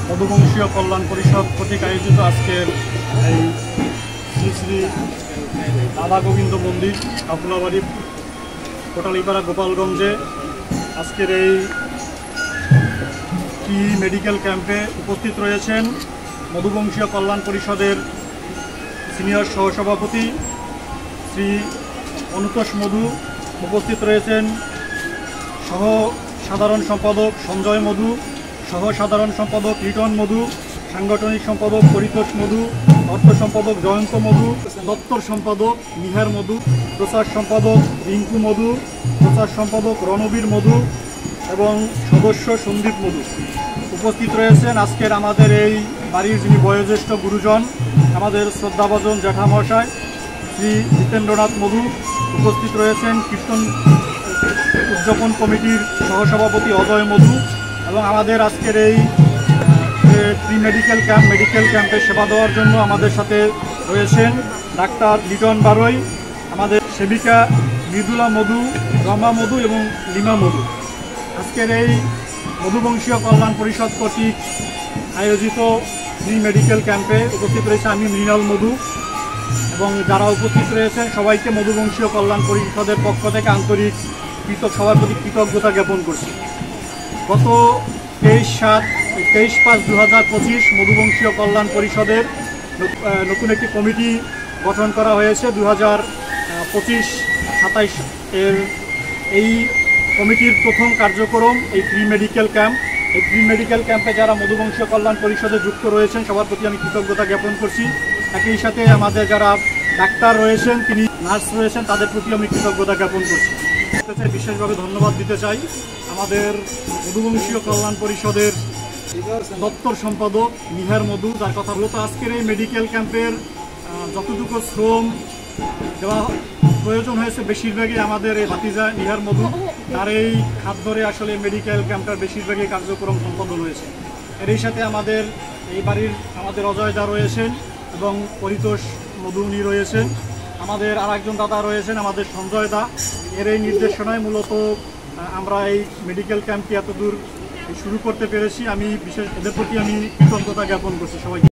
মধুবংশীয় কল্যাণ পরিষদ কর্তৃক আয়োজিত আজকের এই শ্রী শ্রী রাধা গোবিন্দ মন্দির কাপুলাবাড়ি কোটালীপাড়া গোপালগঞ্জে আজকের এই প্রি মেডিকেল ক্যাম্পে উপস্থিত রয়েছেন মধুবংশীয় কল্যাণ পরিষদের সিনিয়র সহসভাপতি শ্রী অনুতোষ মধু, উপস্থিত রয়েছেন সহ সাধারণ সম্পাদক সঞ্জয় মধু, সহ সাধারণ সম্পাদক রিটন মধু, সাংগঠনিক সম্পাদক পরিতোষ মধু, অর্থ সম্পাদক জয়ন্ত মধু, দপ্তর সম্পাদক নিহার মধু, প্রচার সম্পাদক রিঙ্কু মধু, প্রচার সম্পাদক রণবীর মধু এবং সদস্য সন্দীপ মধু। উপস্থিত রয়েছেন আজকের আমাদের এই বাড়ির যিনি বয়োজ্যেষ্ঠ গুরুজন, আমাদের শ্রদ্ধাভাজন জ্যাঠামশাই শ্রী জিতেন্দ্রনাথ মধু। উপস্থিত রয়েছেন কীর্তন উদযাপন কমিটির সহসভাপতি অজয় মধু এবং আমাদের আজকের এই প্রি মেডিকেল ক্যাম্পে সেবা দেওয়ার জন্য আমাদের সাথে রয়েছেন ডাক্তার লিটন বারোই, আমাদের সেবিকা মৃদুলা মধু, রমা মধু এবং লিমা মধু। আজকের এই মধুবংশীয় কল্যাণ পরিষদ কর্তৃক আয়োজিত প্রি মেডিকেল ক্যাম্পে উপস্থিত রয়েছে আমি মৃণাল মধু এবং যারা উপস্থিত রয়েছেন সবাইকে মধুবংশীয় কল্যাণ পরিষদের পক্ষ থেকে আন্তরিক সবার প্রতি কৃতজ্ঞতা জ্ঞাপন করছি। গত 23/5/2025 মধুবংশীয় কল্যাণ পরিষদের নতুন একটি কমিটি গঠন করা হয়েছে। 2025-27 এর এই কমিটির প্রথম কার্যক্রম এই প্রি মেডিকেল ক্যাম্প। এই প্রি মেডিকেল ক্যাম্পে যারা মধুবংশীয় কল্যাণ পরিষদে যুক্ত রয়েছেন সবার প্রতি আমি কৃতজ্ঞতা জ্ঞাপন করছি। একই সাথে আমাদের যারা ডাক্তার রয়েছেন, তিনি নার্স রয়েছেন, তাদের প্রতি আমি কৃতজ্ঞতা জ্ঞাপন করছি। বিশেষভাবে ধন্যবাদ দিতে চাই আমাদের মধুবংশীয় কল্যাণ পরিষদের দপ্তর সম্পাদক নিহার মধু, যার কথা বলত আজকের এই মেডিকেল ক্যাম্পের যতটুকু শ্রম দেওয়া প্রয়োজন হয়েছে বেশিরভাগই আমাদের এই ভাতিজা নিহার মধু, তার এই হাত ধরে আসলে মেডিকেল ক্যাম্পটার বেশিরভাগই কার্যক্রম সম্পাদন হয়েছে। এরই সাথে আমাদের এই বাড়ির আমাদের অজয় দা রয়েছেন এবং পরিতোষ মধু উনি রয়েছেন, আমাদের আর একজন দাদা রয়েছেন আমাদের সঞ্জয় দা। এর এই নির্দেশনায় মূলত আমরা এই মেডিকেল ক্যাম্পটি এত দূর শুরু করতে পেরেছি। আমি বিশেষ এদের প্রতি আমি কৃতজ্ঞতা জ্ঞাপন করছি সবাইকে।